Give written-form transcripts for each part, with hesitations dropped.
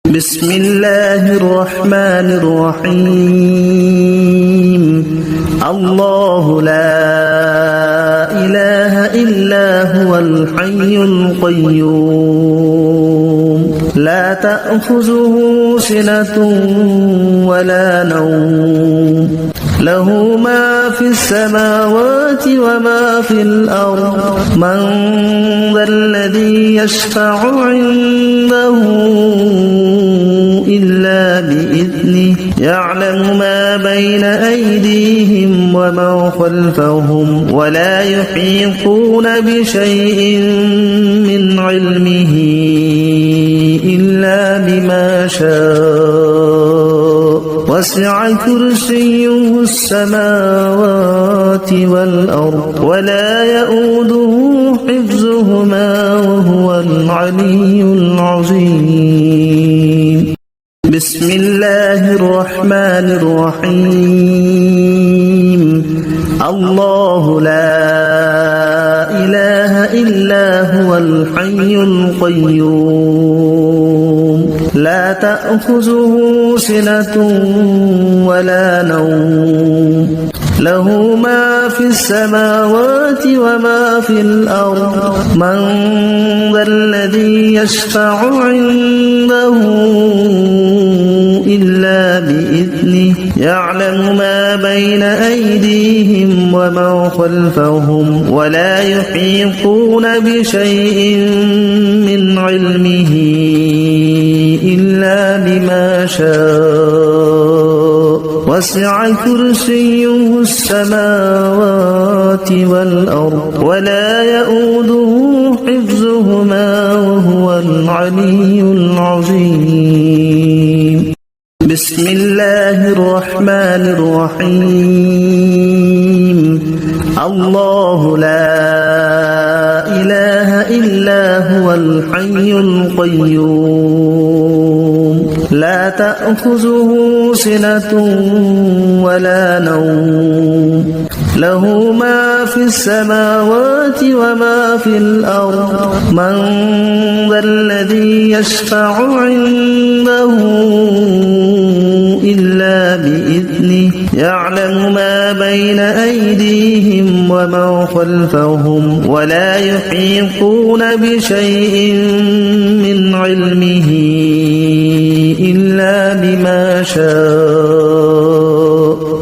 بسم الله الرحمن الرحيم الله لا إله إلا هو الحي القيوم لا تأخذه سنة ولا نوم له ما في السماوات وما في الأرض من ذا الذي يشفع عنده إلا بإذنه يعلم ما بين أيديهم وما خلفهم ولا يحيطون بشيء من علمه إلا بما شاء وسع كرسيه السماوات والأرض ولا يؤوده حفظهما وهو العلي العظيم بسم الله الرحمن الرحيم الله لا إله إلا هو الحي القيوم لا تأخذه سنة ولا نوم له ما في السماوات وما في الأرض من ذا الذي يشفع عنده إلا بإذنه يعلم ما بين أيديهم وما خلفهم ولا يحيطون بشيء من علمه إلا بما شاء وسع كرسيه السماوات والأرض ولا يؤوده حفظهما وهو العلي العظيم بسم الله الرحمن الرحيم الله لا إله إلا هو الحي القيوم لا تأخذه سنة ولا نوم له ما في السماوات وما في الأرض من ذا الذي يشفع عنده إلا بإذنه يعلم ما بين أيديهم وما خلفهم ولا يحيطون بشيء من علمه إلا بما شاء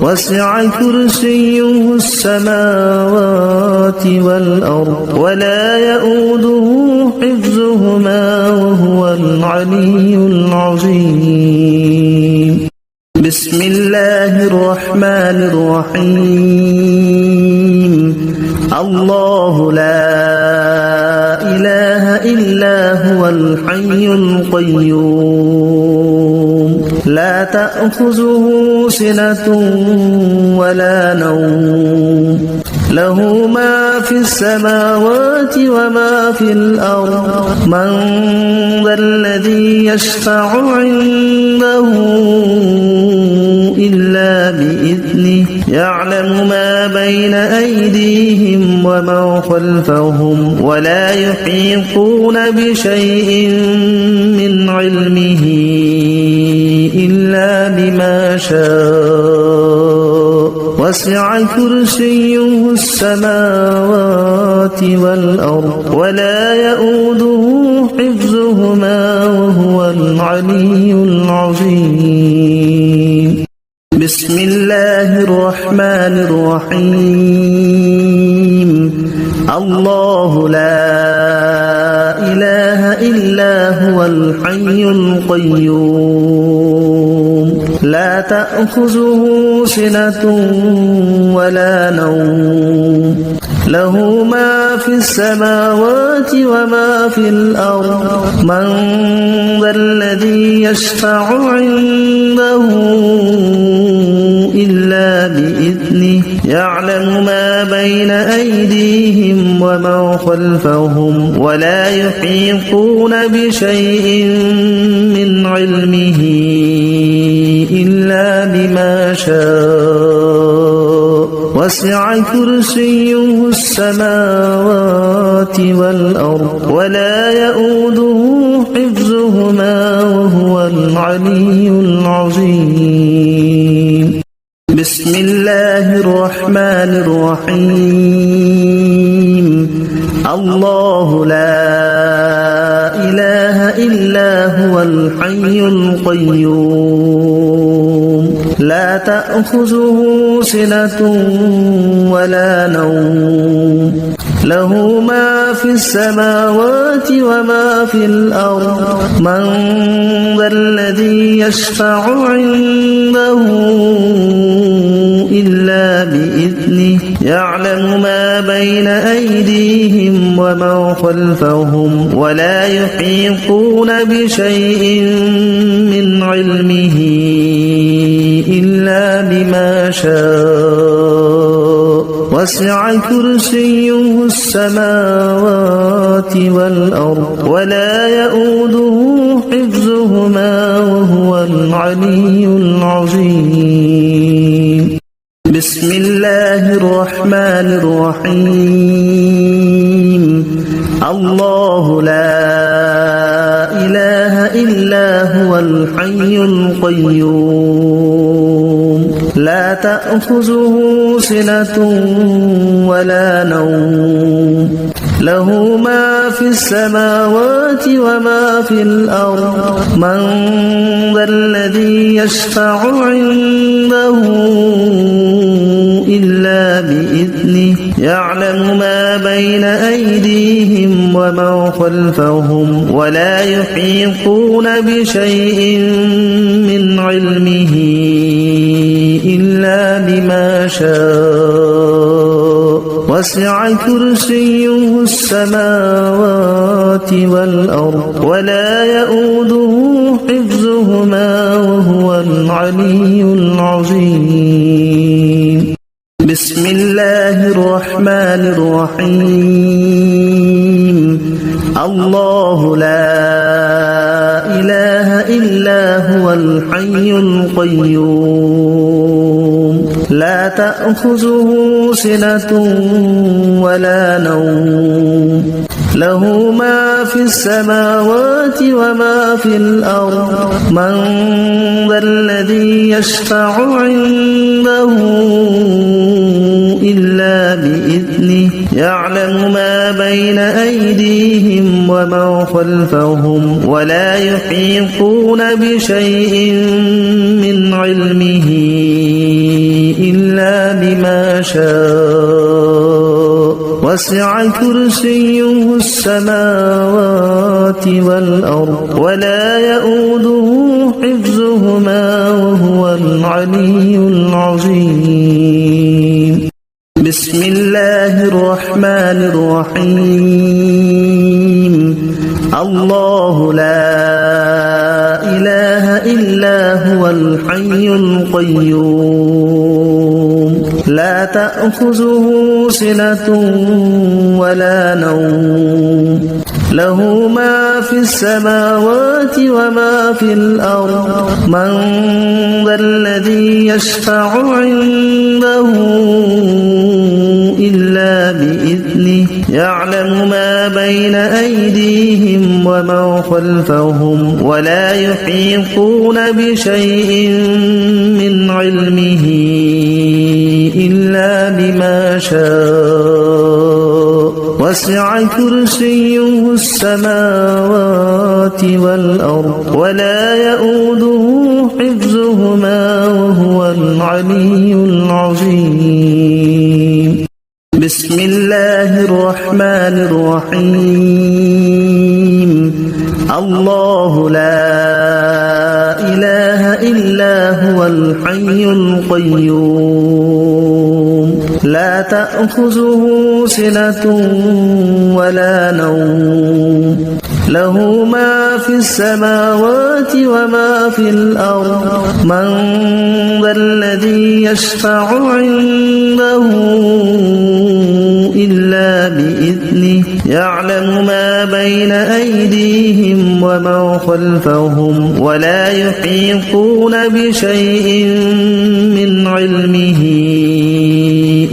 وسع كرسيه السماوات والأرض ولا يؤوده حفظهما وهو العلي العظيم بسم الله الرحمن الرحيم الله لا إله إلا هو الحي القيوم لا تأخذه سنة ولا نوم له ما في السماوات وما في الأرض من ذا الذي يشفع عنده إلا بإذنه يعلم ما بين أيديهم وما خلفهم ولا يحيطون بشيء من علمه إلا بما شاء وسع كرسيه السماوات والأرض ولا يؤوده حفظهما وهو العلي العظيم بسم الله الرحمن الرحيم الله لا إله إلا هو الحي القيوم لا تأخذه سنة ولا نوم له ما في السماوات وما في الأرض من ذا الذي يشفع عنده إلا بإذنه يعلم ما بين أيديهم وما خلفهم ولا يحيطون بشيء من علمه إلا بما شاء وسع كرسيه السماوات والأرض ولا يؤوده حفظهما وهو وهو العلي العظيم. بسم الله الرحمن الرحيم. الله لا إله إلا هو الحي القيوم لا تأخذه سنة ولا نوم له ما في السماوات وما في الأرض من ذا الذي يشفع عنده إلا بإذنه يعلم ما بين أيديهم وما خلفهم ولا يحيطون بشيء من علمه إلا بما شاء وسع كرسيه السماوات والأرض ولا يؤوده حفظهما وهو العلي العظيم. بسم الله الرحمن الرحيم. الله لا إله إلا هو الحي القيوم لا تأخذه سنة ولا نوم له ما في السماوات وما في الأرض من ذا الذي يشفع عنده إلا بإذنه يعلم ما بين أيديهم وما خلفهم ولا يحيطون بشيء من علمه إلا بما شاء وسع كرسيه السماوات والأرض ولا يؤوده حفظهما وهو العلي العظيم. بسم الله الرحمن الرحيم. الله لا إله إلا هو الحي القيوم لا تأخذه سنة ولا نوم له ما في السماوات وما في الأرض من ذا الذي يشفع عنده إلا بإذنه يعلم ما بين أيديهم وما خلفهم ولا يحيطون بشيء من علمه إلا بما شاء وسع كرسيه السماوات والأرض ولا يؤوده حفظهما وهو العلي العظيم. بسم الله الرحمن الرحيم. الله لا إله إلا هو الحي القيوم لا تأخذه سنة ولا نوم له ما في السماوات وما في الأرض من ذا الذي يشفع عنده إلا بإذنه يعلم ما بين أيديهم وما خلفهم ولا يحيطون بشيء من علمه إلا بما شاء وسع كرسيه السماوات والأرض ولا يؤوده حفظهما وهو العلي العظيم. بسم الله الرحمن الرحيم. الله لا إله إلا هو الحي القيوم لا تأخذه سنة ولا نوم له ما في السماوات وما في الأرض من ذا الذي يشفع عنده إلا بإذنه يعلم ما بين أيديهم وما خلفهم ولا يحيطون بشيء من علمه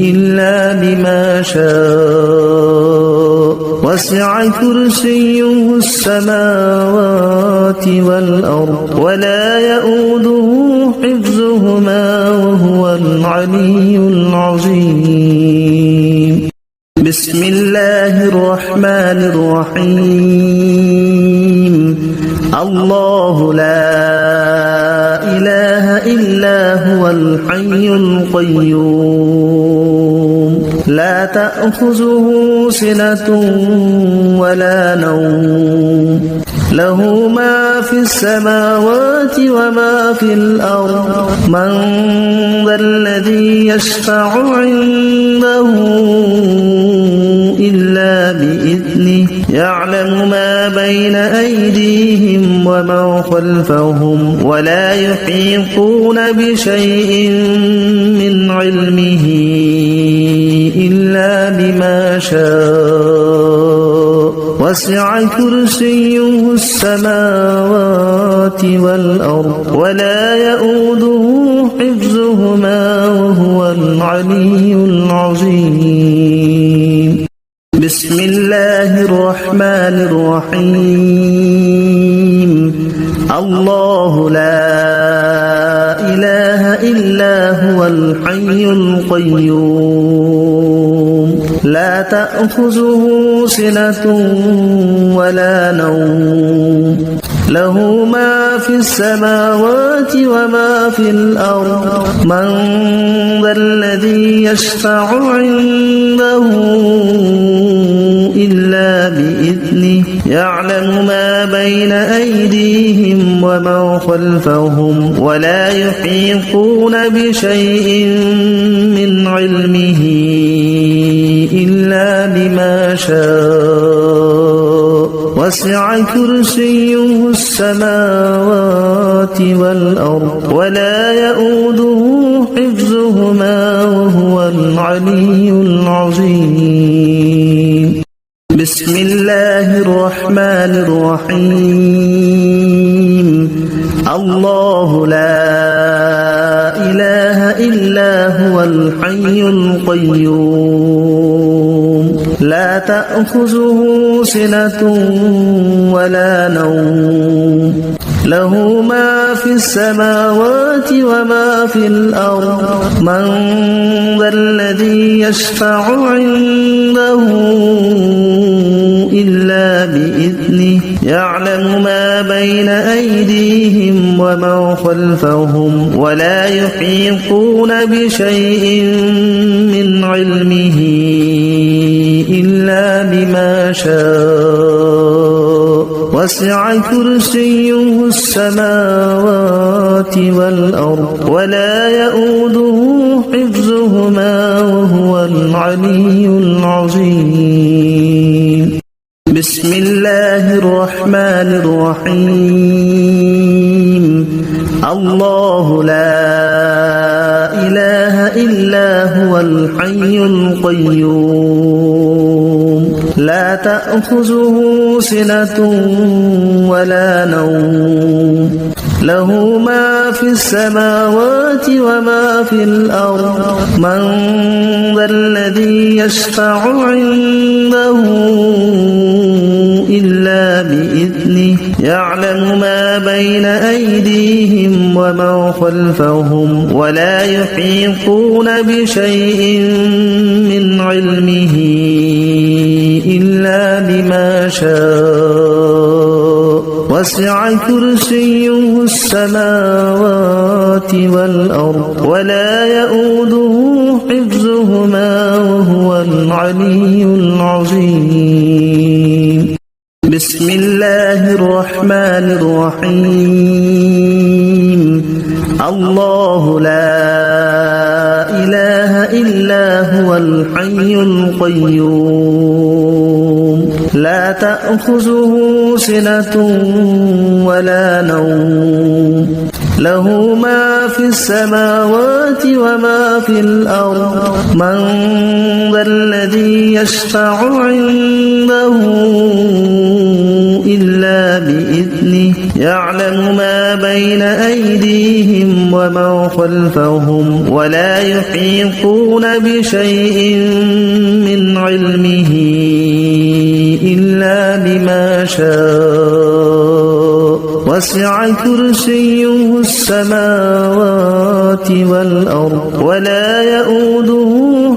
إلا بما شاء وسع كرسيه السماوات والأرض ولا يؤوده حفظهما وهو العلي العظيم. بسم الله الرحمن الرحيم. الله لا إله إلا هو الحي القيوم لا تأخذه سنة ولا نوم له ما في السماوات وما في الأرض من ذا الذي يشفع عنده إلا بإذنه يعلم ما بين أيديهم وما خلفهم ولا يحيطون بشيء من علمه إلا بما شاء وسع كرسيه السماوات والأرض ولا يؤوده حفظهما وهو العلي العظيم. بسم الله الرحمن الرحيم. الله لا إله إلا هو الحي القيوم لا تأخذه سنة ولا نوم له ما في السماوات وما في الأرض من ذا الذي يشفع عنده إلا بإذنه يعلم ما بين أيديهم وما خلفهم ولا يحيطون بشيء من علمه إلا بما شاء وسع كرسيه السماوات والأرض ولا يؤوده حفظهما وهو العلي العظيم. بسم الله الرحمن الرحيم. الله لا إله إلا هو الحي القيوم لا تأخذه سنة ولا نوم له ما في السماوات وما في الأرض من ذا الذي يشفع عنده إلا بإذنه يعلم ما بين أيديهم وما خلفهم ولا يحيطون بشيء من علمه إلا بما شاء وسع كرسيه السماوات والأرض ولا يؤوده حفظهما وهو العلي العظيم. بسم الله الرحمن الرحيم. الله لا إله إلا هو الحي القيوم لا تأخذه سنة ولا نوم له ما في السماوات وما في الأرض من ذا الذي يشفع عنده إلا بإذنه يعلم ما بين أيديهم وما خلفهم ولا يحيطون بشيء من علمه إلا بما شاء وسع كرسيه السماوات والأرض ولا يؤوده حفظهما وهو العلي العظيم. بسم الله الرحمن الرحيم. الله لا إله إلا هو الحي القيوم لا تأخذه سنة ولا نوم له ما في السماوات وما في الأرض من ذا الذي يشفع عنده إلا بإذنه يعلم ما بين أيديهم وما خلفهم ولا يحيطون بشيء من علمه شاء وسع كرسيه السماوات والأرض ولا يؤوده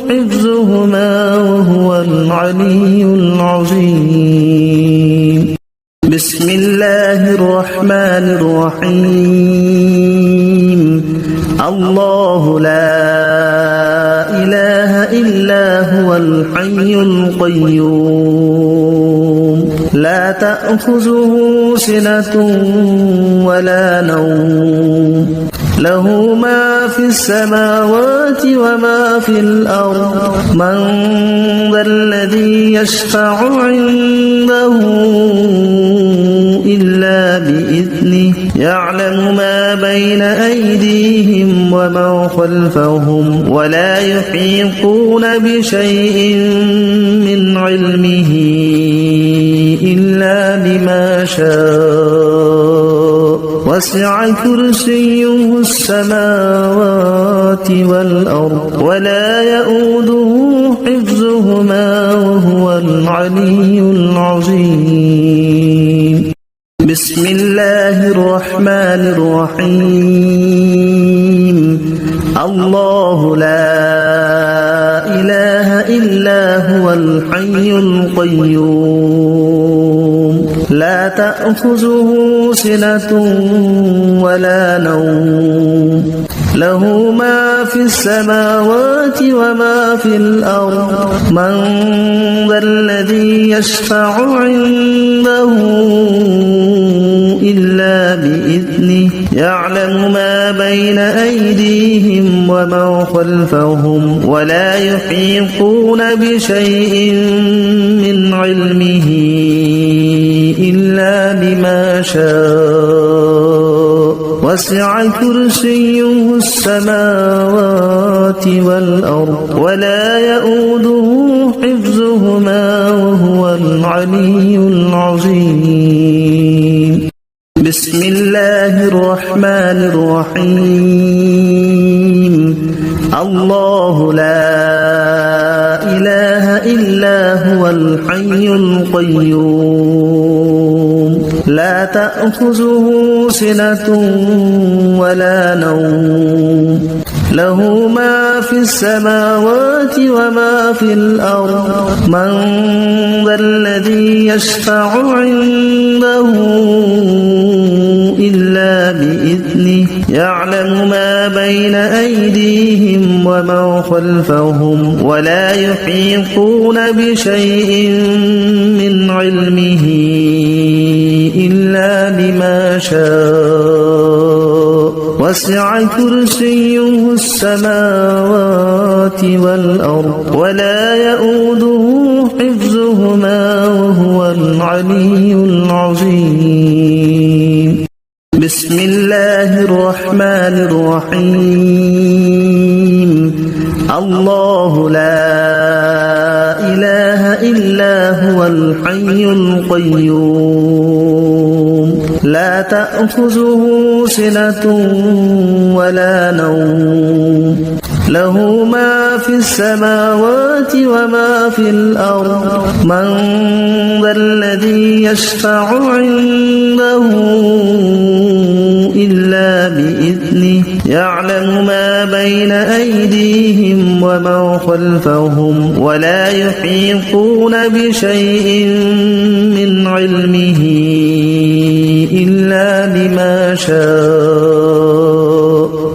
حفظهما وهو العلي العظيم بسم الله الرحمن الرحيم الله لا إله إلا هو الحي القيوم لا تأخذه سنة ولا نوم له ما في السماوات وما في الأرض من ذا الذي يشفع عنده إلا بإذنه يعلم ما بين أيديهم وما خلفهم ولا يحيطون بشيء من علمه إلا بما شاء وسع كرسيه السماوات والأرض ولا يؤوده حفظهما وهو العلي العظيم بسم الله الرحمن الرحيم الله لا إله إلا هو الحي القيوم لا تأخذه سنة ولا نوم له ما في السماوات وما في الأرض من ذا الذي يشفع عنده إلا بإذنه يعلم ما بين أيديهم وما خلفهم ولا يحيطون بشيء من علمه إلا بما شاء وسع كرسيه السماوات والأرض ولا يؤوده حفظهما وهو العلي العظيم بسم الله الرحمن الرحيم الله لا إله إلا هو الحي القيوم لا تأخذه سنة ولا نوم له ما في السماوات وما في الأرض من ذا الذي يشفع عنده إلا بإذنه يعلم ما بين أيديهم وما خلفهم ولا يحيطون بشيء من علمه إلا بما شاء وسع كرسيه السماوات والأرض ولا يؤوده حفظهما وهو العلي العظيم بسم الله الرحمن الرحيم الله لا إله إلا هو الحي القيوم لا تأخذه سنة ولا نوم له ما في السماوات وما في الأرض من ذا الذي يشفع عنده إلا بإذنه يعلم ما بين أيديهم وما خلفهم ولا يحيطون بشيء من علمه إلا بما شاء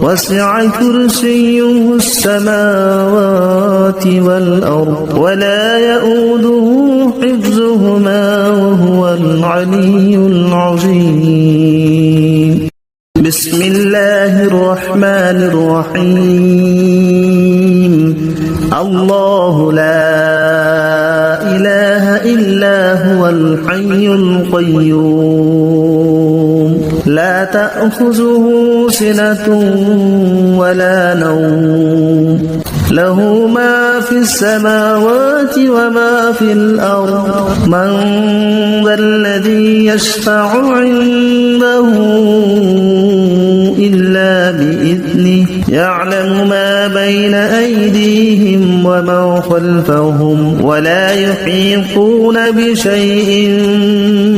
وسع كرسيه السماوات والأرض ولا يؤوده حفظهما وهو العلي العظيم بسم الله الرحمن الرحيم الله لا إله إلا هو الحي القيوم لا تأخذه سنة ولا نوم له ما في السماوات وما في الأرض من ذا الذي يشفع عنده إلا بإذنه يعلم ما بين أيديهم ومن خلفهم ولا يحيطون بشيء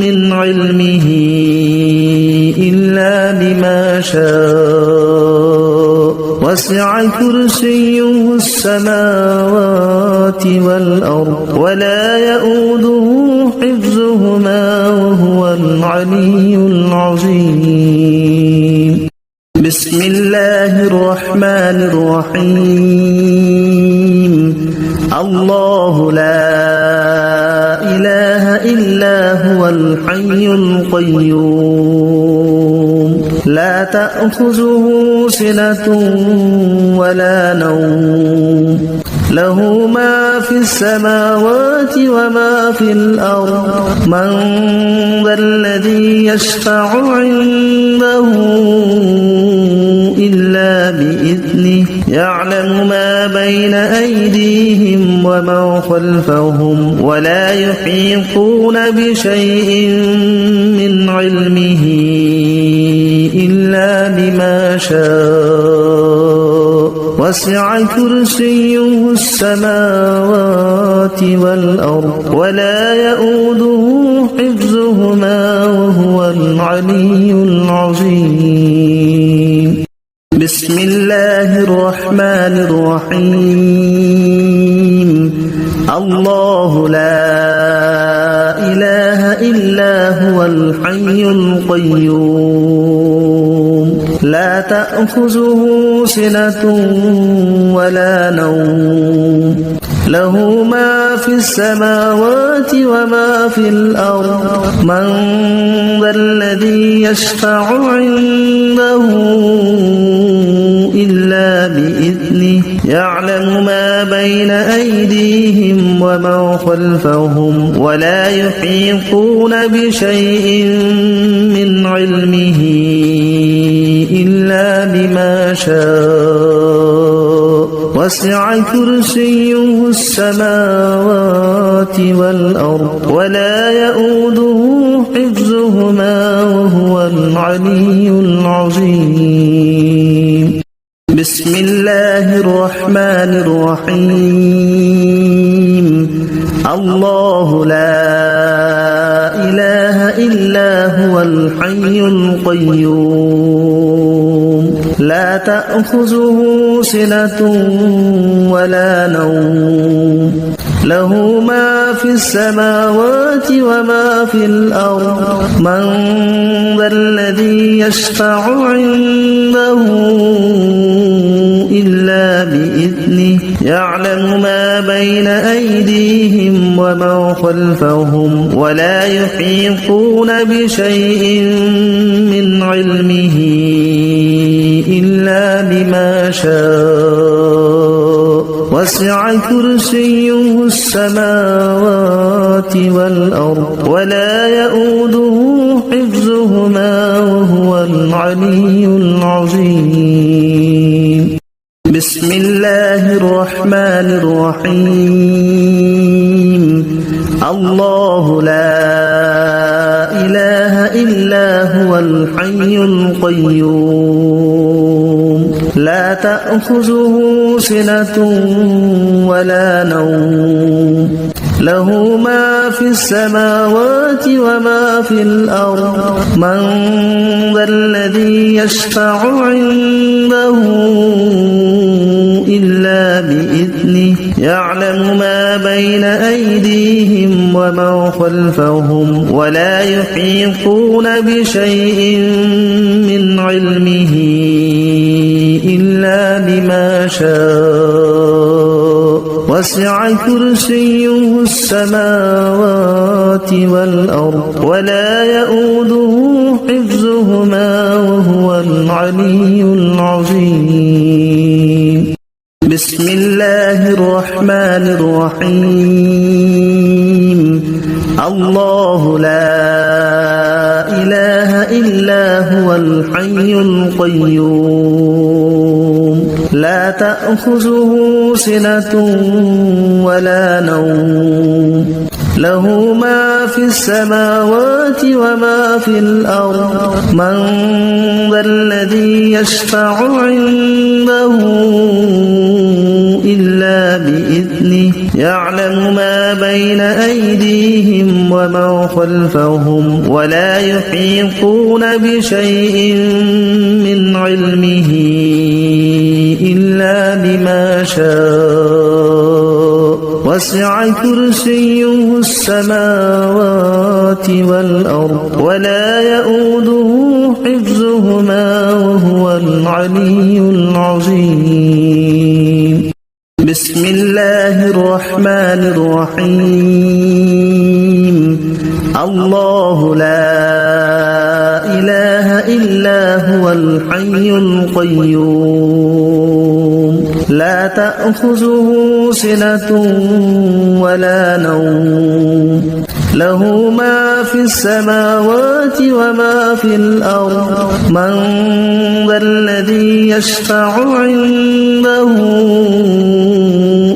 من علمه إلا بما شاء وسع كرسيه السماوات والأرض ولا يؤوده حفظهما وهو العلي العظيم. بسم الله الرحمن الرحيم. الله لا إله إلا هو الحي القيوم لا تأخذه سنة ولا نوم له ما في السماوات وما في الأرض من ذا الذي يشفع عنده إلا بإذنه يعلم ما بين أيديهم ومن خلفهم ولا يحيطون بشيء من علمه إلا بما شاء وسع كرسيه السماوات والأرض ولا يؤوده حفظهما وهو العلي العظيم. بسم الله الرحمن الرحيم. الله لا إله إلا هو الحي القيوم لا تأخذه سنة ولا نوم له ما في السماوات وما في الأرض من ذا الذي يشفع عنده إلا بإذنه يعلم ما بين أيديهم ومن خلفهم ولا يحيطون بشيء من علمه إلا بما شاء وسع كرسيه السماوات والأرض ولا يؤوده حفظهما وهو العلي العظيم. بسم الله الرحمن الرحيم. الله لا إله إلا هو الحي القيوم لا تأخذه سنة ولا نوم له ما في السماوات وما في الأرض من ذا الذي يشفع عنده إلا بإذنه يعلم ما بين أيديهم ومن خلفهم ولا يحيطون بشيء من علمه إلا بما شاء وسع كرسيه السماوات والأرض ولا يؤوده حفظهما وهو العلي العظيم. بسم الله الرحمن الرحيم. الله لا إله إلا هو الحي القيوم لا تأخذه سنة ولا نوم له ما في السماوات وما في الأرض من ذا الذي يشفع عنده إلا بإذنه يعلم ما بين أيديهم ومن خلفهم ولا يحيطون بشيء من علمه إلا بما شاء وسع كرسيه السماوات والأرض ولا يؤوده حفظهما وهو العلي العظيم. بسم الله الرحمن الرحيم. الله لا إله إلا هو الحي القيوم لا تأخذه سنة ولا نوم له ما في السماوات وما في الأرض من ذا الذي يشفع عنده إلا بإذنه يعلم ما بين أيديهم وما خلفهم ولا يحيطون بشيء من علمه إلا بما شاء وسع كرسيه السماوات والأرض ولا يؤوده حفظهما وهو العلي العظيم بسم الله الرحمن الرحيم الله لا إله إلا هو الحي القيوم لا تأخذه سنة ولا نوم له ما في السماوات وما في الأرض من ذا الذي يشفع عنده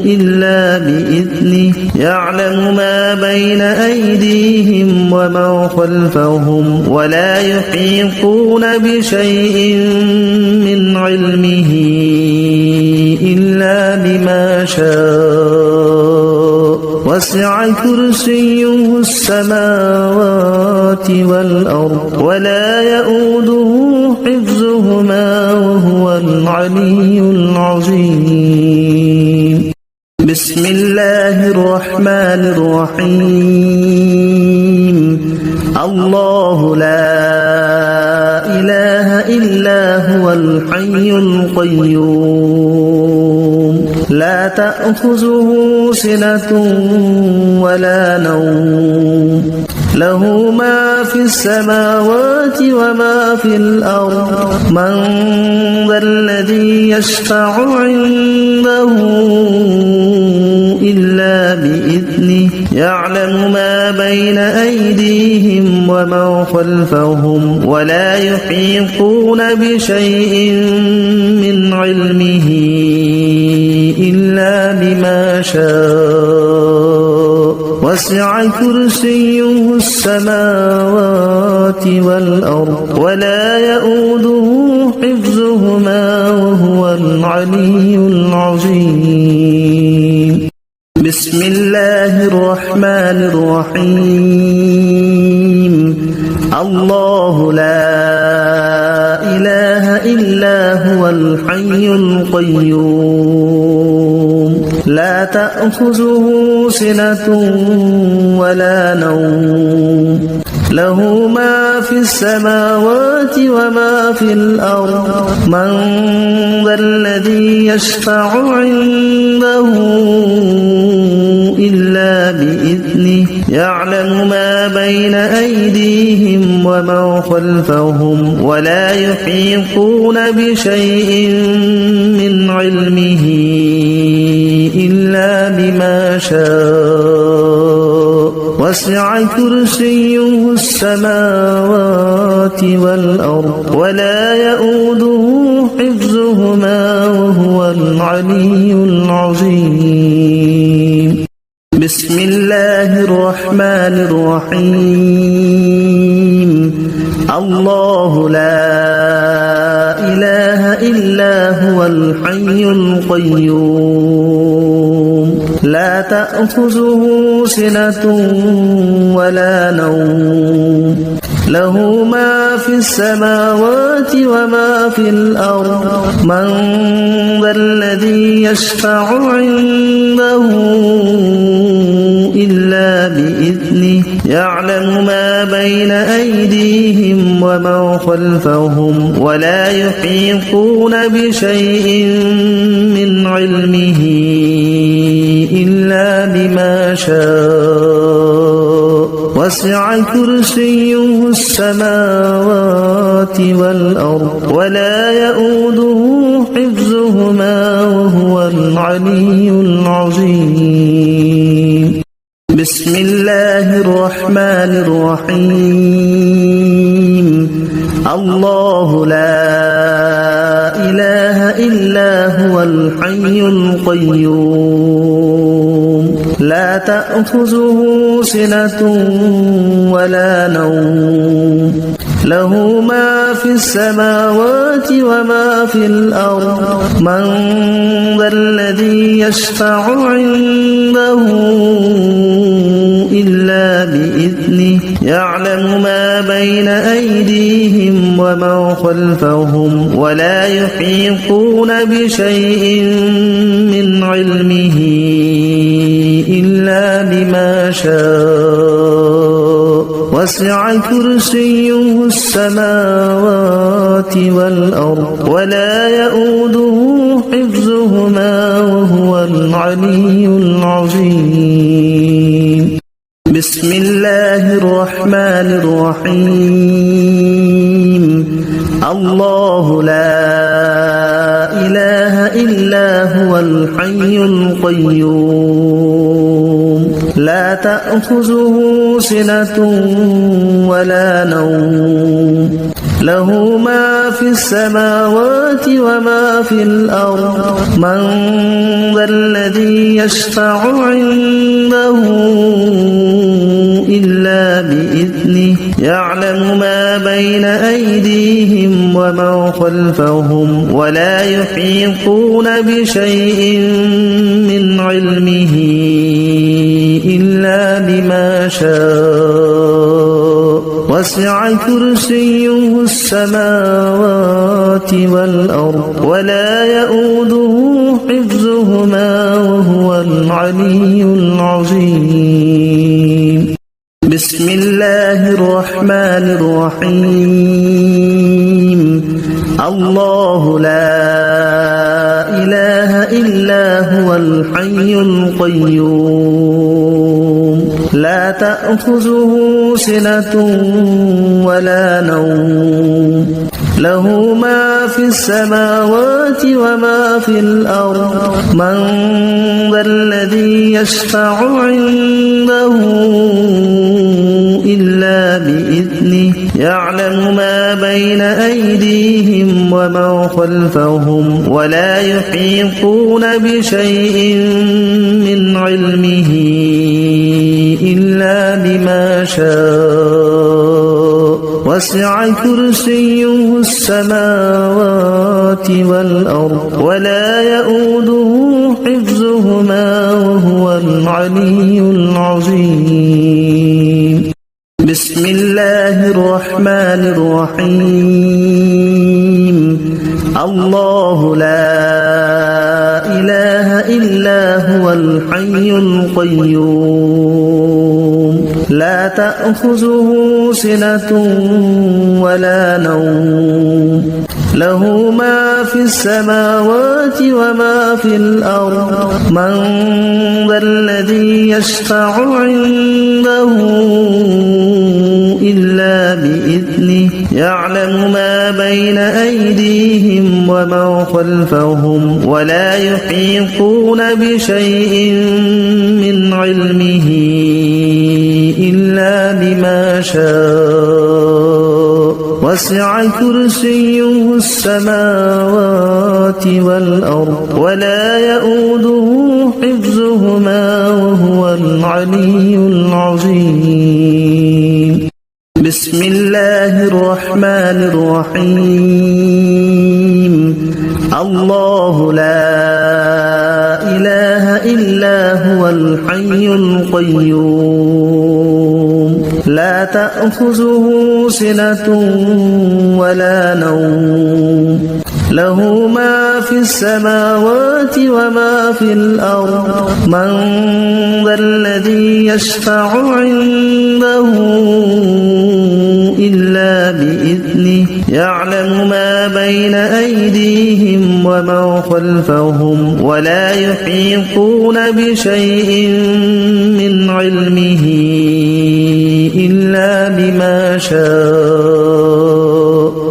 إلا بإذنه يعلم ما بين أيديهم وما خلفهم ولا يحيطون بشيء من علمه إلا بما شاء وسع كرسيه السماوات والأرض ولا يؤوده حفظهما وهو العلي العظيم بسم الله الرحمن الرحيم الله لا إله إلا هو الحي القيوم لا تأخذه سنة ولا نوم له ما في السماوات وما في الأرض من ذا الذي يشفع عنده إلا بإذنه يعلم ما بين أيديهم وما خلفهم ولا يحيطون بشيء من علمه إلا بما شاء وسع كرسيه السماوات والأرض ولا يؤوده حفظهما وهو العلي العظيم بسم الله الرحمن الرحيم الله لا إله إلا هو الحي القيوم لا تأخذه سنة ولا نوم له ما في السماوات وما في الأرض من ذا الذي يشفع عنده إلا بإذنه يعلم ما بين أيديهم وما خلفهم ولا يحيطون بشيء من علمه إلا بما شاء وسع كرسيه السماوات والأرض ولا يؤوده حفظهما وهو العلي العظيم بسم الله الرحمن الرحيم الله لا إله إلا هو الحي القيوم لا تأخذه سنة ولا نوم له ما في السماوات وما في الأرض من ذا الذي يشفع عنده إلا بإذنه يعلم ما بين أيديهم وما خلفهم ولا يحيطون بشيء من علمه إلا بما شاء وسع كرسيه السماوات والأرض ولا يؤوده حفظهما وهو العلي العظيم بسم الله الرحمن الرحيم الله لا إله إلا هو الحي القيوم لا تأخذه سنة ولا نوم له ما في السماوات وما في الأرض من ذا الذي يشفع عنده إلا بإذنه يعلم ما بين أيديهم وما خلفهم ولا يحيطون بشيء من علمه إلا بما شاء وسع كرسيه السماوات والأرض ولا يؤوده حفظهما وهو العلي العظيم بسم الله الرحمن الرحيم الله لا إله إلا هو الحي القيوم لا تأخذه سنة ولا نوم له ما في السماوات وما في الأرض من ذا الذي يشفع عنده إلا بإذنه يعلم ما بين أيديهم وما خلفهم ولا يحيطون بشيء من علمه إلا بما شاء وسع كرسيه السماوات والأرض ولا يؤوده حفظهما وهو العلي العظيم بسم الله الرحمن الرحيم الله لا إله إلا هو الحي القيوم لا تأخذه سنة ولا نوم له ما في السماوات وما في الأرض من ذا الذي يشفع عنده إلا بإذنه يعلم ما بين أيديهم وما خلفهم ولا يحيطون بشيء من علمه إلا بما شاء وسع كرسيه السماوات والأرض ولا يؤوده حفظهما وهو العلي العظيم بسم الله الرحمن الرحيم الله لا إله إلا هو الحي القيوم لا تأخذه سنة ولا نوم له ما في السماوات وما في الأرض من ذا الذي يشفع عنده إلا بإذنه يعلم ما بين أيديهم وما خلفهم ولا يحيطون بشيء من علمه إلا بما شاء وسع كرسيه السماوات والأرض ولا يؤوده حفظهما وهو العلي العظيم بسم الله الرحمن الرحيم الله لا إله إلا هو الحي القيوم لا تأخذه سنة ولا نوم له ما في السماوات وما في الأرض من ذا الذي يشفع عنده إلا بإذنه يعلم ما بين أيديهم وما خلفهم ولا يحيطون بشيء من علمه إلا بما شاء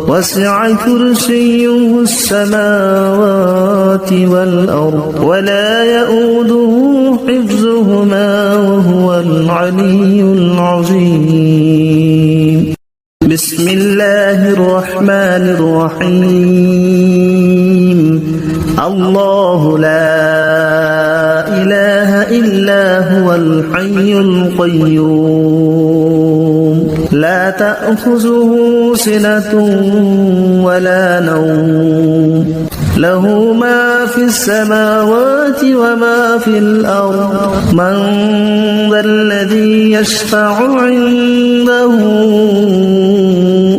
وسع كرسيه السماوات والأرض ولا يؤوده حفظهما وهو العلي العظيم بسم الله الرحمن الرحيم الله لا إله إلا هو الحي القيوم لا تأخذه سنة ولا نوم له ما في السماوات وما في الأرض من ذا الذي يشفع عنده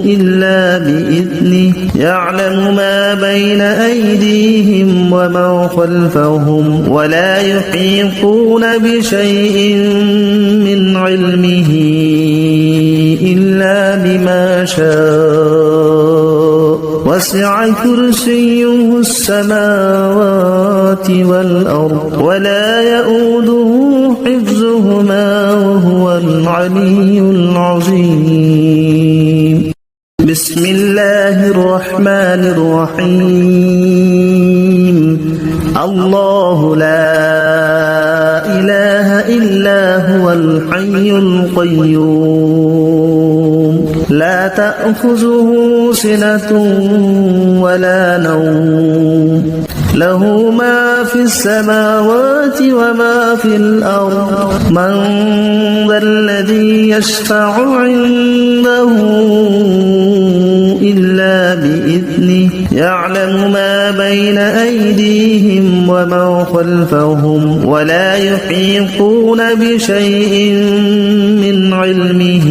إلا بإذنه يعلم ما بين أيديهم وما خلفهم ولا يحيطون بشيء من علمه إلا بما شاء وسع كرسيه السماوات والأرض ولا يؤوده حفظهما وهو العلي العظيم بسم الله الرحمن الرحيم الله لا إله إلا هو الحي القيوم لا تأخذه سنة ولا نوم له ما في السماوات وما في الأرض من ذا الذي يشفع عنده إلا بإذنه يعلم ما بين أيديهم وما خلفهم ولا يحيطون بشيء من علمه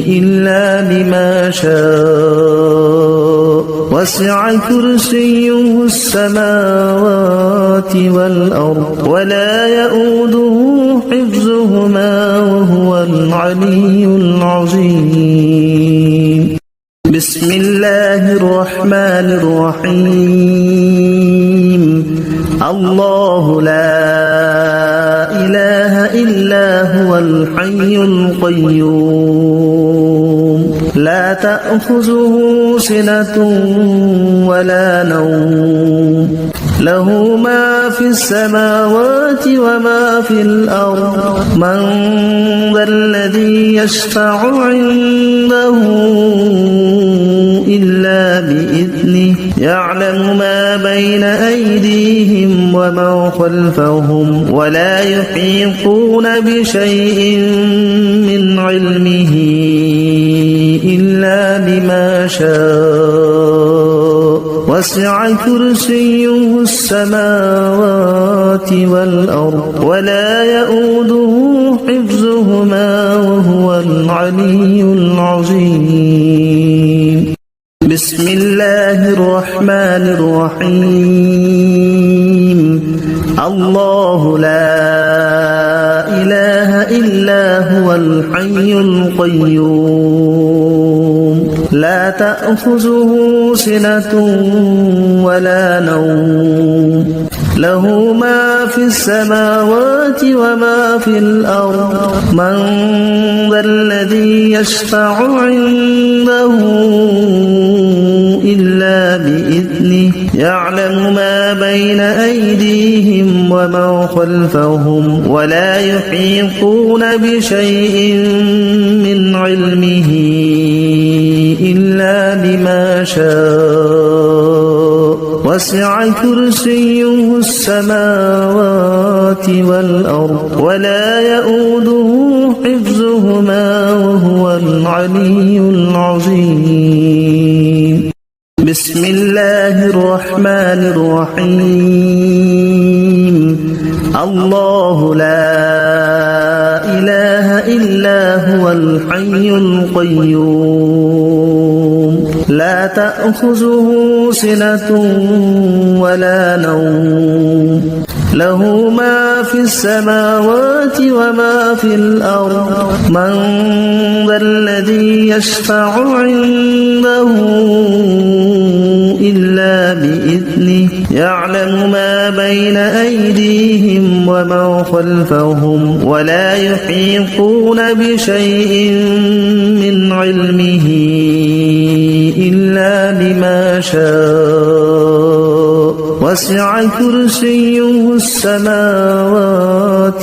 إلا بما شاء وسع كرسيه السماوات والأرض ولا يؤوده حفظهما وهو العلي العظيم بسم الله الرحمن الرحيم الله لا إله إلا هو الحي القيوم لا تأخذه سنة ولا نوم له ما في السماوات وما في الأرض من ذا الذي يشفع عنده إلا بإذنه يعلم ما بين أيديهم وما خلفهم ولا يحيطون بشيء من علمه إلا بما شاء وسع كرسيه السماوات والأرض ولا يؤوده حفظهما وهو العلي العظيم بسم الله الرحمن الرحيم الله لا إله إلا هو الحي القيوم لا تأخذه سنة ولا نوم له ما في السماوات وما في الأرض من ذا الذي يشفع عنده إلا بإذنه يعلم ما بين أيديهم وما خلفهم ولا يحيطون بشيء من علمه إلا بما شاء وسع كرسيه السماوات والأرض ولا يؤوده حفظهما وهو العلي العظيم بسم الله الرحمن الرحيم الله لا إله إلا هو الحي القيوم لا تأخذه سنة ولا نوم له ما في السماوات وما في الأرض من ذا الذي يشفع عنده إلا بإذنه يعلم ما بين أيديهم وما خلفهم ولا يحيطون بشيء من علمه إلا بما شاء وسع كرسيه السماوات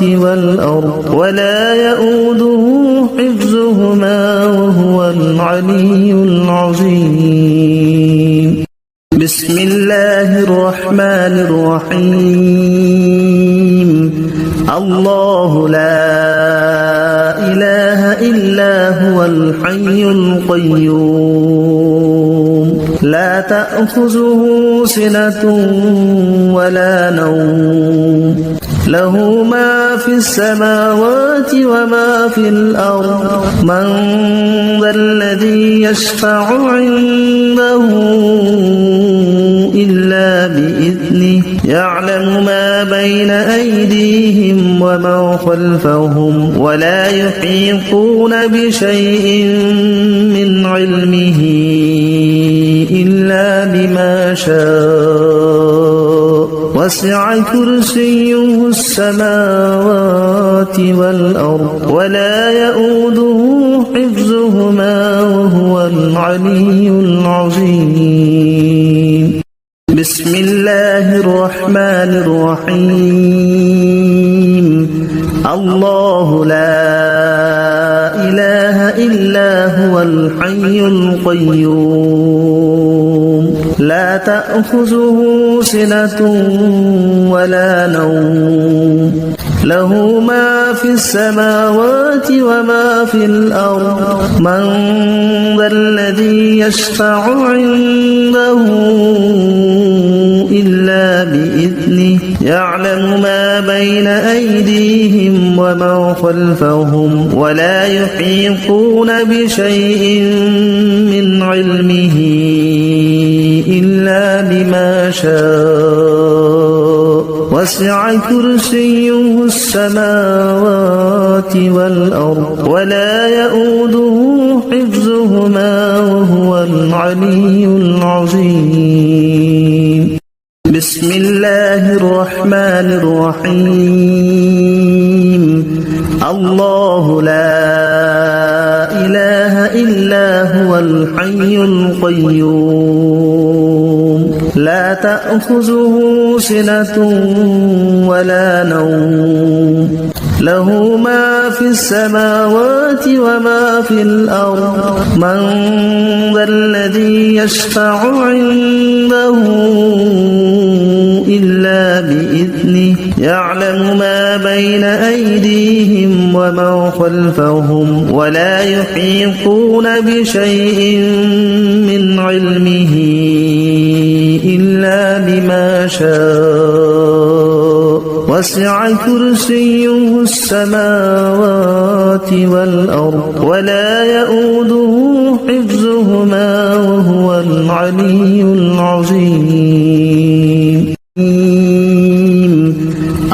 والأرض ولا يؤوده حفظهما وهو العلي العظيم بسم الله الرحمن الرحيم الله لا إله إلا هو الحي القيوم لا تأخذه سنة ولا نوم له ما في السماوات وما في الأرض من ذا الذي يشفع عنده إلا بإذنه يعلم ما بين أيديهم وما خلفهم ولا يحيطون بشيء من علمه إلا بما شاء وسع كرسيه السماوات والأرض ولا يؤوده حفظهما وهو العلي العظيم بسم الله الرحمن الرحيم الله لا إله إلا هو الحي القيوم لا تأخذه سنة ولا نوم له ما في السماوات وما في الأرض من ذا الذي يشفع عنده إلا بإذنه يعلم ما بين أيديهم وما خلفهم ولا يحيطون بشيء من علمه إلا بما شاء وسع كرسيه السماوات والأرض ولا يؤوده حفظهما وهو العلي العظيم بسم الله الرحمن الرحيم الله لا إله إلا هو الحي القيوم لا تأخذه سنة ولا نوم له ما في السماوات وما في الأرض من ذا الذي يشفع عنده إلا بإذنه يعلم ما بين أيديهم وما خلفهم ولا يحيطون بشيء من علمه إلا بما شاء وسع كرسيه السماوات والأرض ولا يؤوده حفظهما وهو العلي العظيم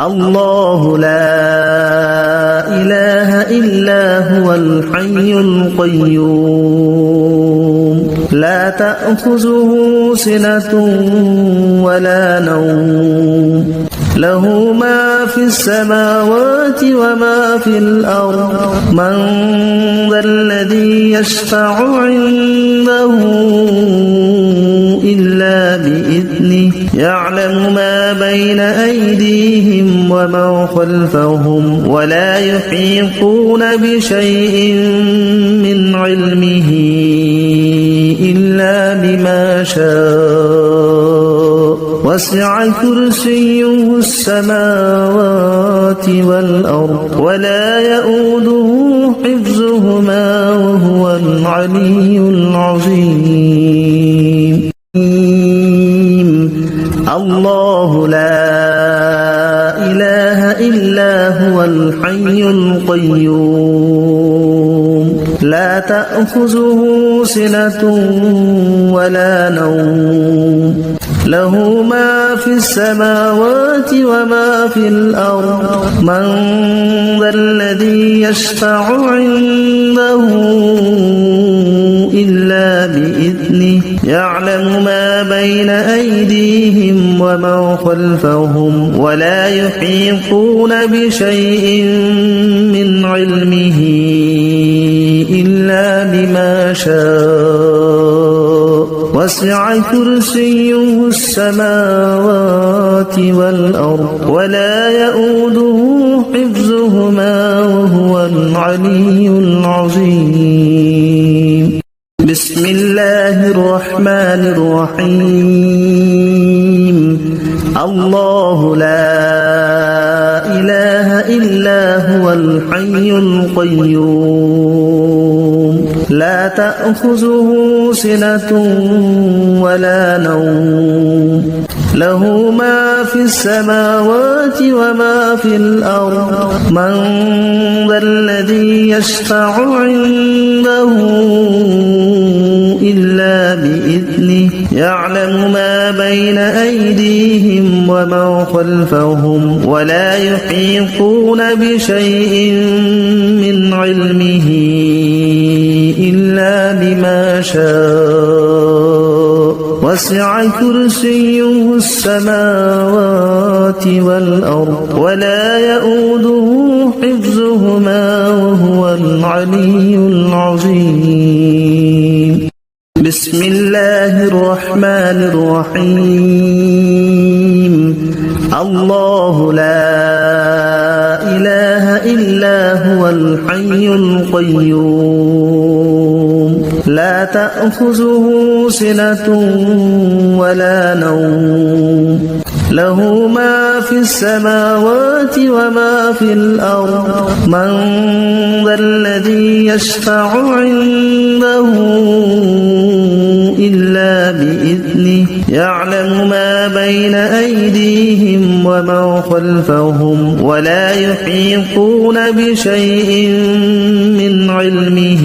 الله لا إله إلا هو الحي القيوم لا تأخذه سنة ولا نوم له ما في السماوات وما في الأرض من ذا الذي يشفع عنده إلا بإذنه يعلم ما بين أيديهم وما خلفهم ولا يحيطون بشيء من علمه إلا بما شاء وسع كرسيه السماوات والأرض ولا يؤوده حفظهما وهو العلي العظيم الله لا إله إلا هو الحي القيوم لا تأخذه سنة ولا نوم له ما في السماوات وما في الأرض من ذا الذي يشفع عنده إلا بإذنه يعلم ما بين أيديهم وما خلفهم ولا يحيطون بشيء من علمه إلا بما شاء وسع كرسيه السماوات والأرض ولا يؤوده حفظهما وهو العلي العظيم بسم الله الرحمن الرحيم الله لا إله إلا هو الحي القيوم تأخذه سنة ولا نوم له ما في السماوات وما في الأرض من ذا الذي يشفع عنده إلا بإذنه يعلم ما بين أيديهم وما خلفهم ولا يحيطون بشيء من علمه إلا بما شاء وسع كرسيه السماوات والأرض ولا يؤوده حفظهما وهو العلي العظيم بسم الله الرحمن الرحيم الله لا إله إلا هو الحي القيوم لا تأخذه سنة ولا نوم له ما في السماوات وما في الأرض من ذا الذي يشفع عنده إلا بإذنه يعلم ما بين أيديهم وما خلفهم ولا يحيطون بشيء من علمه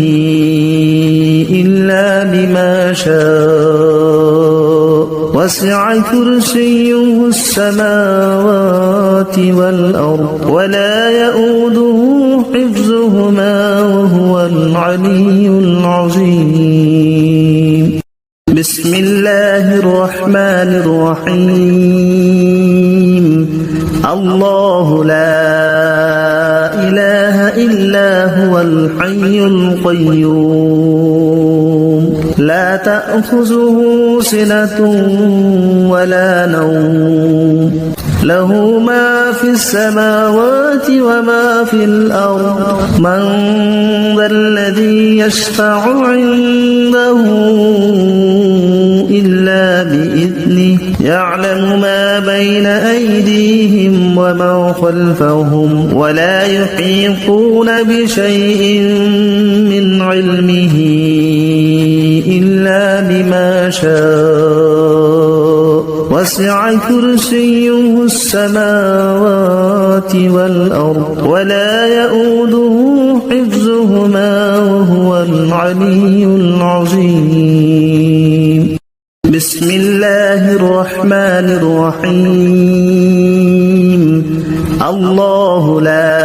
إلا بما شاء وسع كرسيه السماوات والأرض ولا يؤوده حفظهما وهو العلي العظيم بسم الله الرحمن الرحيم الله لا إله إلا هو الحي القيوم لا تأخذه سنة ولا نوم له ما في السماوات وما في الأرض من ذا الذي يشفع عنده إلا بإذنه يعلم ما بين أيديهم وما خلفهم ولا يحيطون بشيء من علمه إلا بما شاء وسع كرسيه السماوات والأرض ولا يؤوده حفظهما وهو العلي العظيم بسم الله الرحمن الرحيم الله لا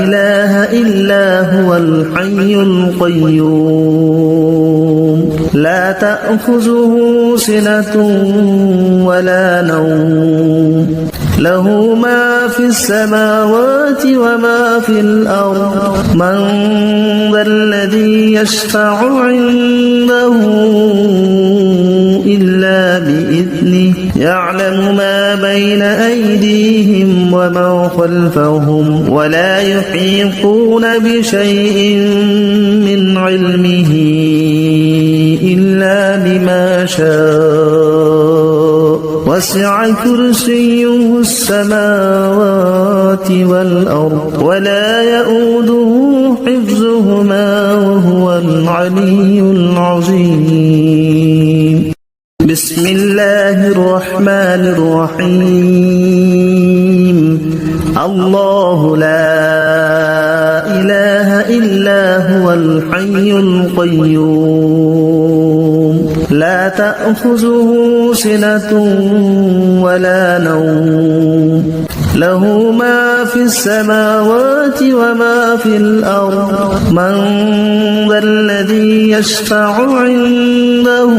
إله إلا هو الحي القيوم لا تأخذه سنة ولا نوم له ما في السماوات وما في الأرض من ذا الذي يشفع عنده إلا بإذنه يعلم ما بين أيديهم وما خلفهم ولا يحيطون بشيء من علمه إلا بما شاء وسع كرسيه السماوات والأرض ولا يؤوده حفظهما وهو العلي العظيم بسم الله الرحمن الرحيم الله لا إله إلا هو الحي القيوم لا تأخذه سنة ولا نوم له ما في السماوات وما في الأرض من ذا الذي يشفع عنده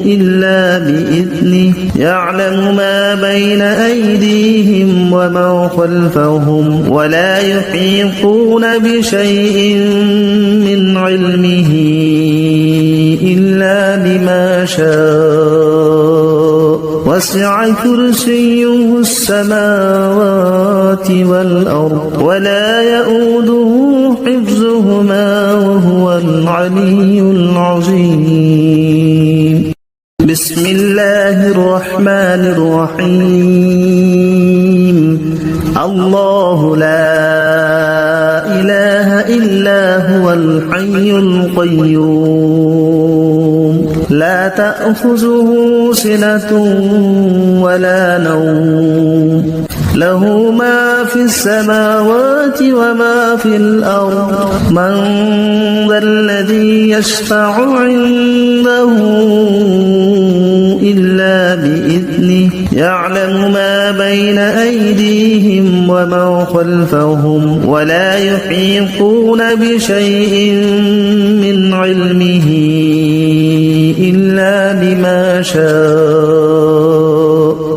إلا بإذنه يعلم ما بين أيديهم وما خلفهم ولا يحيطون بشيء من علمه إلا بما شاء وسع كرسيه السماوات والأرض ولا يؤوده حفظهما وهو العلي العظيم بسم الله الرحمن الرحيم الله لا إله إلا هو الحي القيوم لا تأخذه سنة ولا نوم له ما في السماوات وما في الأرض من ذا الذي يشفع عنده إلا بإذنه يعلم ما بين أيديهم وما خلفهم ولا يحيطون بشيء من علمه إلا بما شاء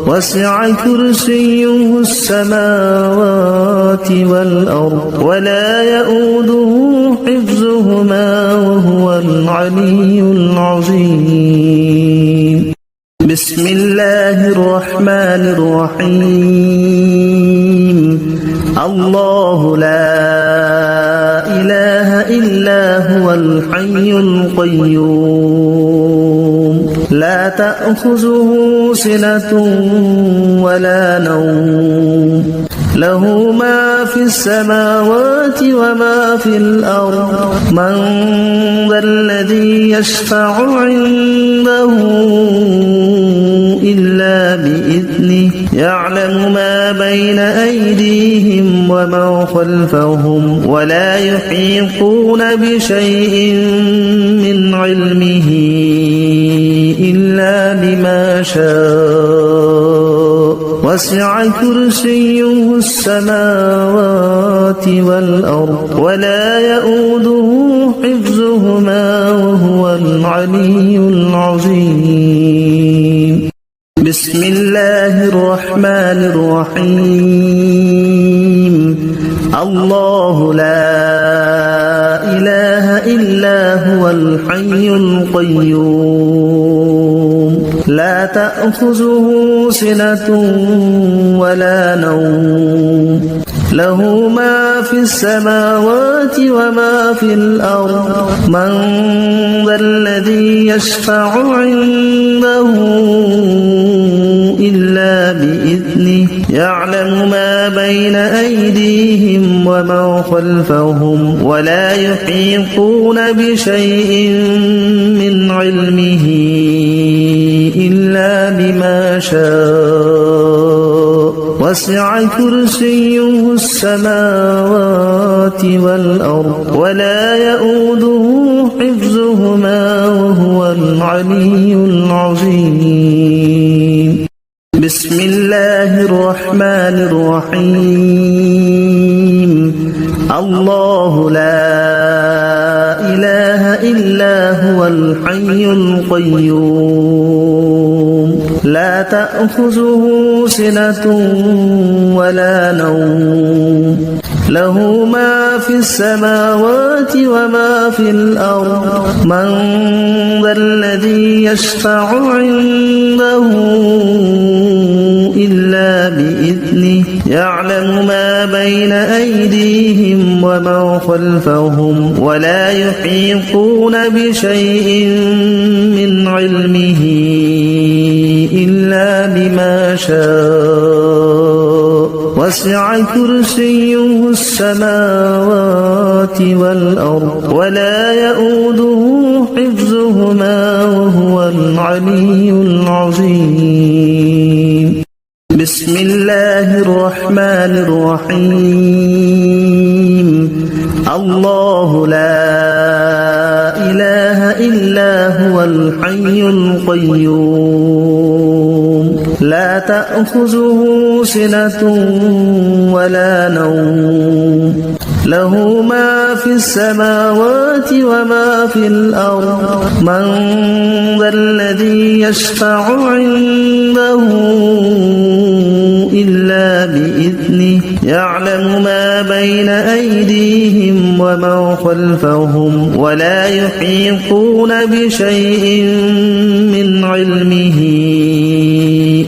وسع كرسيه السماوات والأرض ولا يؤوده حفظهما وهو العلي العظيم بسم الله الرحمن الرحيم الله لا إله إلا هو الحي القيوم لا تأخذه سنة ولا نوم له ما في السماوات وما في الأرض من ذا الذي يشفع عنده إلا بإذنه يعلم ما بين أيديهم وما خلفهم ولا يحيطون بشيء من علمه إلا بما شاء وسع كرسيه السماوات والأرض ولا يؤوده حفظهما وهو العلي العظيم بسم الله الرحمن الرحيم الله لا إله إلا هو الحي القيوم لا تأخذه سنة ولا نوم له ما في السماوات وما في الأرض من ذا الذي يشفع عنده إلا بإذنه يعلم ما بين أيديهم وما خلفهم ولا يحيطون بشيء من علمه إلا بما شاء وسع كرسيه السماوات والأرض ولا يؤوده حفظهما وهو العلي العظيم بسم الله الرحمن الرحيم الله لا إله إلا هو الحي القيوم لا تأخذه سنة ولا نوم له ما في السماوات وما في الأرض من ذا الذي يشفع عنده إلا بإذنه يعلم ما بين أيديهم وما خلفهم ولا يحيطون بشيء من علمه إلا بما شاء وسع كرسيه السماوات والأرض ولا يؤوده حفظهما وهو العلي العظيم بسم الله الرحمن الرحيم الله لا إله إلا هو الحي القيوم لا تأخذه سنة ولا نوم له ما في السماوات وما في الأرض من ذا الذي يشفع عنده إلا بإذنه يعلم ما بين أيديهم وما خلفهم ولا يحيطون بشيء من علمه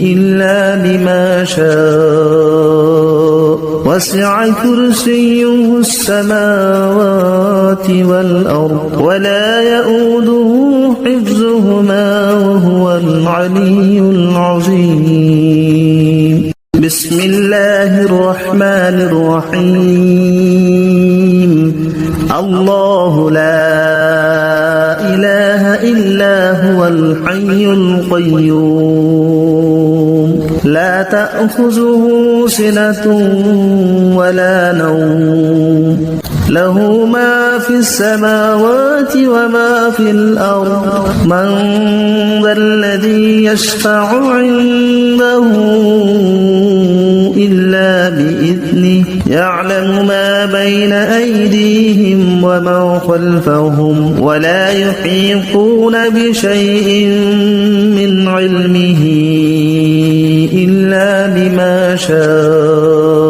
إلا بما شاء وسع كرسيه السماوات والأرض ولا يؤوده حفظهما وهو العلي العظيم بسم الله الرحمن الرحيم الله الحي القيوم لا تأخذه سنة ولا نوم له ما في السماوات وما في الأرض من ذا الذي يشفع عنده إلا بإذنه يعلم ما بين أيديهم وما خلفهم ولا يحيطون بشيء من علمه إلا بما شاء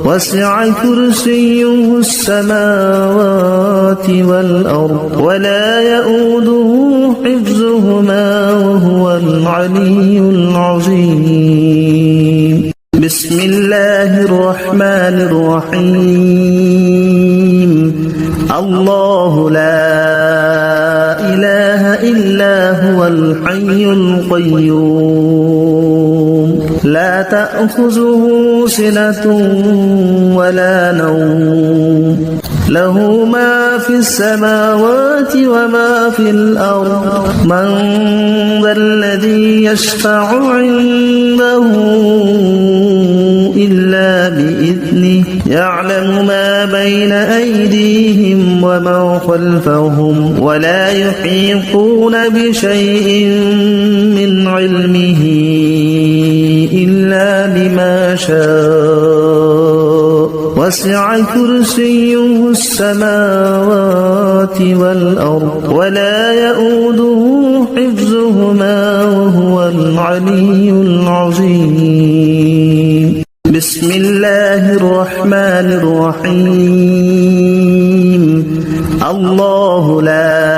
وسع كرسيه السماوات والأرض ولا يؤوده حفظهما وهو العلي العظيم بسم الله الرحمن الرحيم الله لا إله إلا هو الحي القيوم لا تأخذه سنة ولا نوم له ما في السماوات وما في الأرض من ذا الذي يشفع عنده إلا بإذنه يعلم ما بين أيديهم وما خلفهم ولا يحيطون بشيء من علمه إلا بما شاء وسع كرسيه السماوات والأرض ولا يؤوده حفظهما وهو العلي العظيم بسم الله الرحمن الرحيم الله لا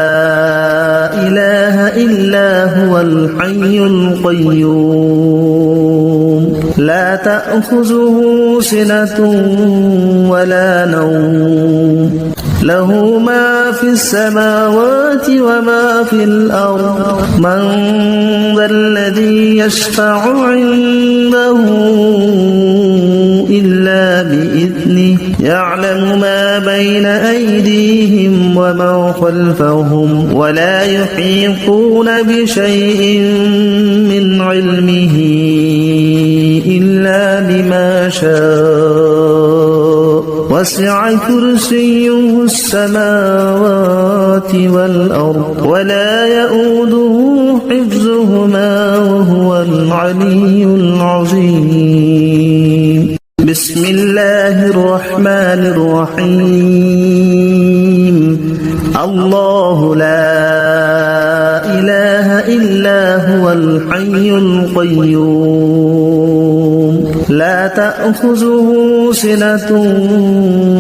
إله إلا هو الحي القيوم لا تأخذه سنة ولا نوم له ما في السماوات وما في الأرض من ذا الذي يشفع عنده إلا بإذنه يعلم ما بين أيديهم وما خلفهم ولا يحيطون بشيء من علمه إلا بما شاء وسع كرسيه السماوات والأرض ولا يؤوده حفظهما وهو العلي العظيم بسم الله الرحمن الرحيم الله لا إله إلا هو الحي القيوم لا تأخذه سنة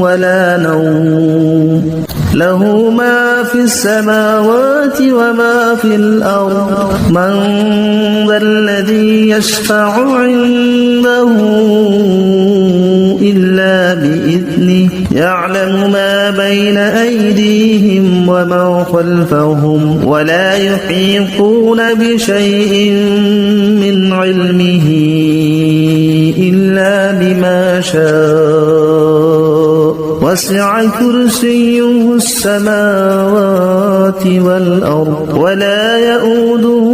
ولا نوم له ما في السماوات وما في الأرض من ذا الذي يشفع عنده إلا بإذنه يعلم ما بين أيديهم وما خلفهم ولا يحيطون بشيء من علمه إلا بما شاء وسع كرسيه السماوات والأرض ولا يؤوده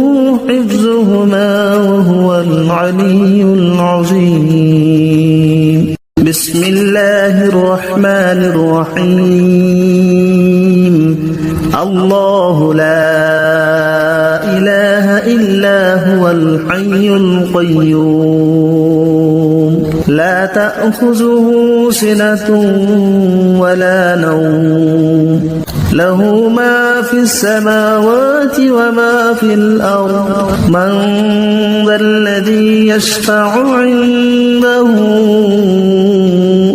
حفظهما وهو العلي العظيم بسم الله الرحمن الرحيم. الرحيم. الله لا إله إلا هو الحي القيوم لا تأخذه سنة ولا نوم له ما في السماوات وما في الأرض من ذا الذي يشفع عنده إلا بإذنه يعلم ما بين أيديهم وما خلفهم ولا يحيطون بشيء من علمه إلا بما شاء وسع كرسيه السماوات والأرض ولا يؤوده حفظهما وهو العلي العظيم بسم الله الرحمن الرحيم الله لا إله إلا هو الحي القيوم لا تأخذه سنة ولا نوم له ما في السماوات وما في الأرض من ذا الذي يشفع عنده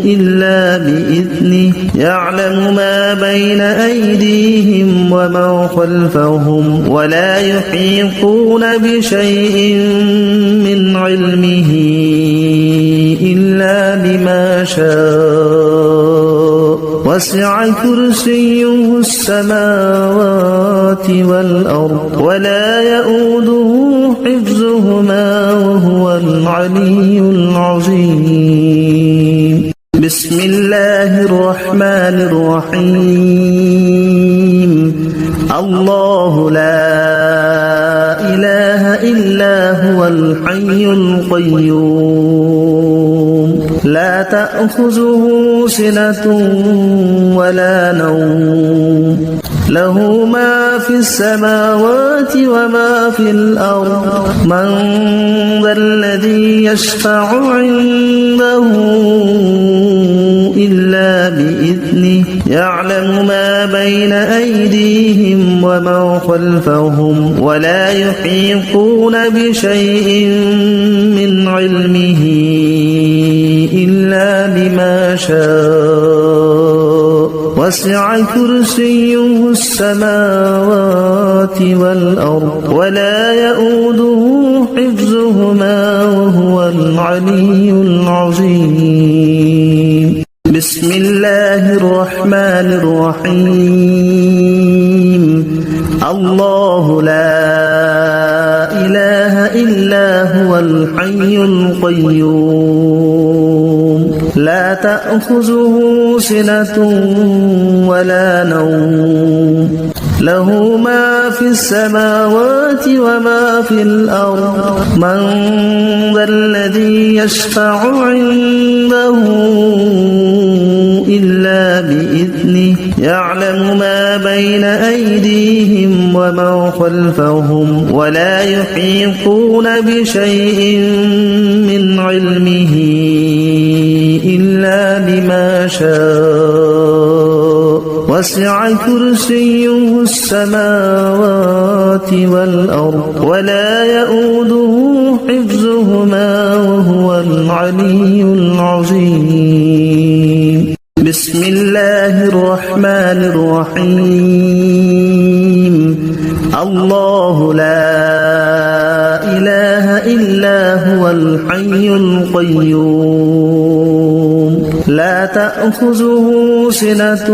إلا بإذنه يعلم ما بين أيديهم وما خلفهم ولا يحيطون بشيء من علمه إلا بما شاء وسع كرسيه السماوات والأرض ولا يؤوده حفظهما وهو العلي العظيم بسم الله الرحمن الرحيم الله لا إله إلا هو الحي القيوم لا تأخذه سنة ولا نوم له ما في السماوات وما في الأرض من ذا الذي يشفع عنده إلا بإذنه يعلم ما بين أيديهم وما خلفهم ولا يحيطون بشيء من علمه إلا بما شاء وسع كرسيه السماوات والأرض ولا يؤوده حفظهما وهو العلي العظيم بسم الله الرحمن الرحيم الله لا إله إلا هو الحي القيوم لا تأخذه سنة ولا نوم له ما في السماوات وما في الأرض من ذا الذي يشفع عنده إلا بإذنه يعلم ما بين أيديهم وما خلفهم ولا يحيطون بشيء من علمه إلا بما شاء وسع كرسيه السماوات والأرض ولا يؤوده حفظهما وهو العلي العظيم بسم الله الرحمن الرحيم الله لا إله إلا هو الحي القيوم لا تأخذه سنة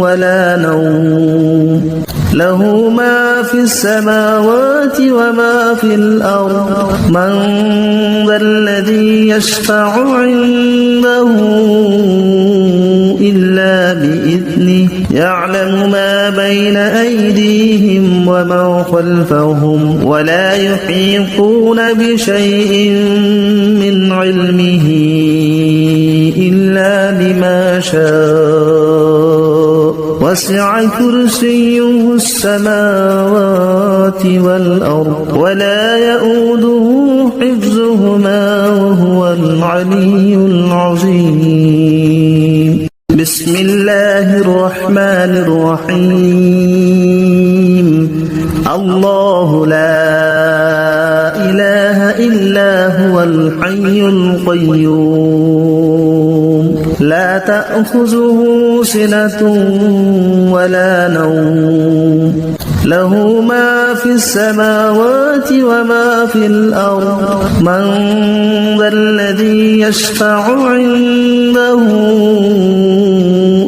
ولا نوم له ما في السماوات وما في الأرض من ذا الذي يشفع عنده إلا بإذنه يعلم ما بين أيديهم وما خلفهم ولا يحيطون بشيء من علمه إلا بما شاء وسع كرسيه السماوات والأرض ولا يؤوده حفظهما وهو العلي العظيم بسم الله الرحمن الرحيم الله لا إله إلا هو الحي القيوم لا تأخذه سنة ولا نوم له ما في السماوات وما في الأرض من ذا الذي يشفع عنده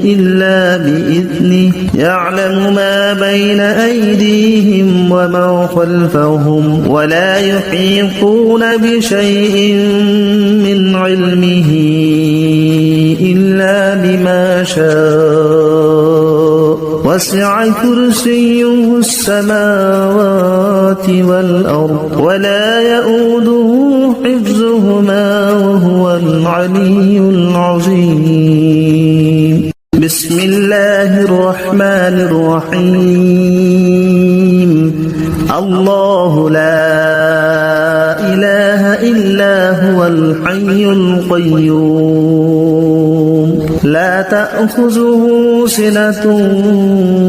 إلا بإذنه يعلم ما بين أيديهم وما خلفهم ولا يحيطون بشيء من علمه إلا بما شاء وسع كرسيه السماوات والأرض ولا يؤوده حفظهما وهو العلي العظيم بسم الله الرحمن الرحيم الله لا إله إلا هو الحي القيوم لا تأخذه سنة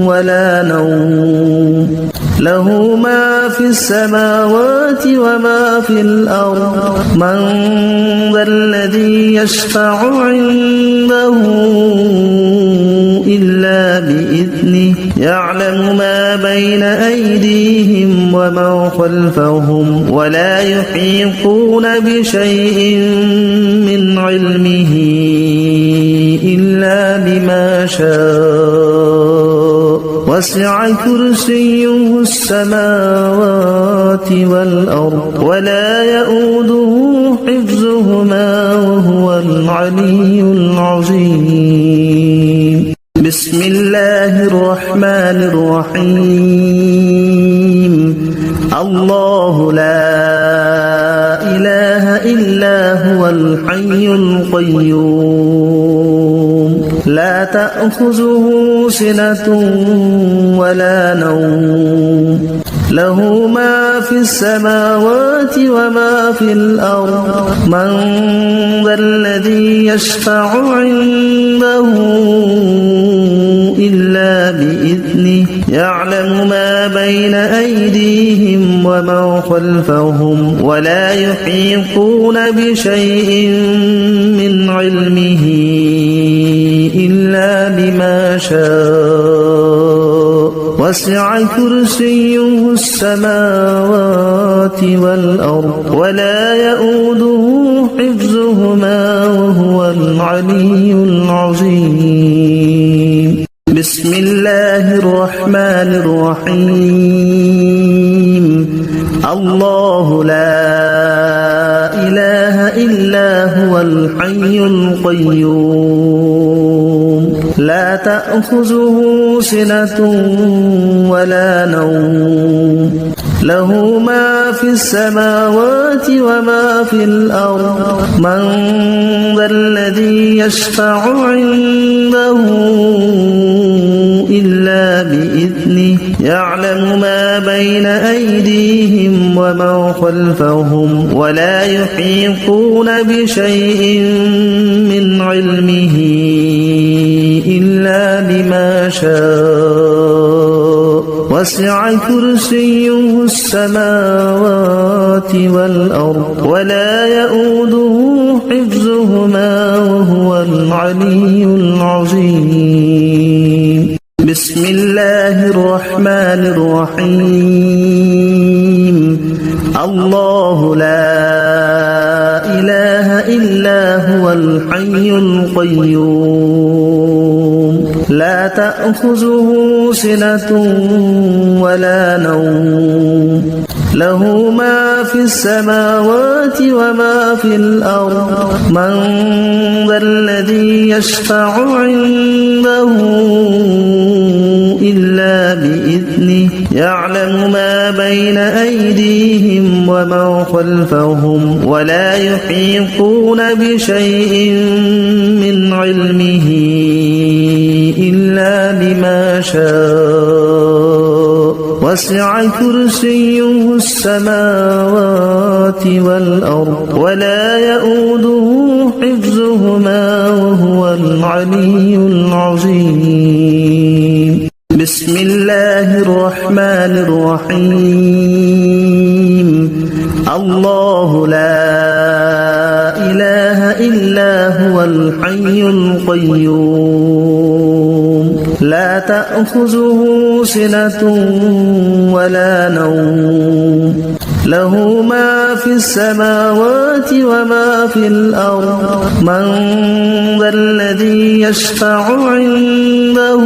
ولا نوم له ما في السماوات وما في الأرض من ذا الذي يشفع عنده إلا بإذنه يعلم ما بين أيديهم وما خلفهم ولا يحيطون بشيء من علمه إلا بما شاء وسع كرسيه السماوات والأرض ولا يؤوده حفظهما وهو العلي العظيم بسم الله الرحمن الرحيم الله لا إله إلا هو الحي القيوم لا تأخذه سنة ولا نوم له ما في السماوات وما في الأرض من ذا الذي يشفع عنده إلا بإذنه يعلم ما بين أيديهم وما خلفهم ولا يحيطون بشيء من علمه إلا بما شاء وسع كرسيه السماوات والأرض ولا يؤوده حفظهما وهو العلي العظيم بسم الله الرحمن الرحيم الله لا إله إلا هو الحي القيوم لا تأخذه سنة ولا نوم له ما في السماوات وما في الأرض من ذا الذي يشفع عنده إلا بإذنه يعلم ما بين أيديهم وما خلفهم ولا يحيطون بشيء من علمه إلا بما شاء وسع كرسيه السماوات والأرض ولا يؤوده حفظهما وهو العلي العظيم بسم الله الرحمن الرحيم الله لا إله إلا هو الحي القيوم لا تأخذه سنة ولا نوم له ما في السماوات وما في الأرض من ذا الذي يشفع عنده إلا بإذنه يعلم ما بين أيديهم وما خلفهم ولا يحيطون بشيء من علمه إلا بما شاء وسع كرسيه السماوات والأرض ولا يؤوده حفظهما وهو العلي العظيم بسم الله الرحمن الرحيم الله لا إله إلا هو الحي القيوم لا تأخذه سنة ولا نوم له ما في السماوات وما في الأرض من ذا الذي يشفع عنده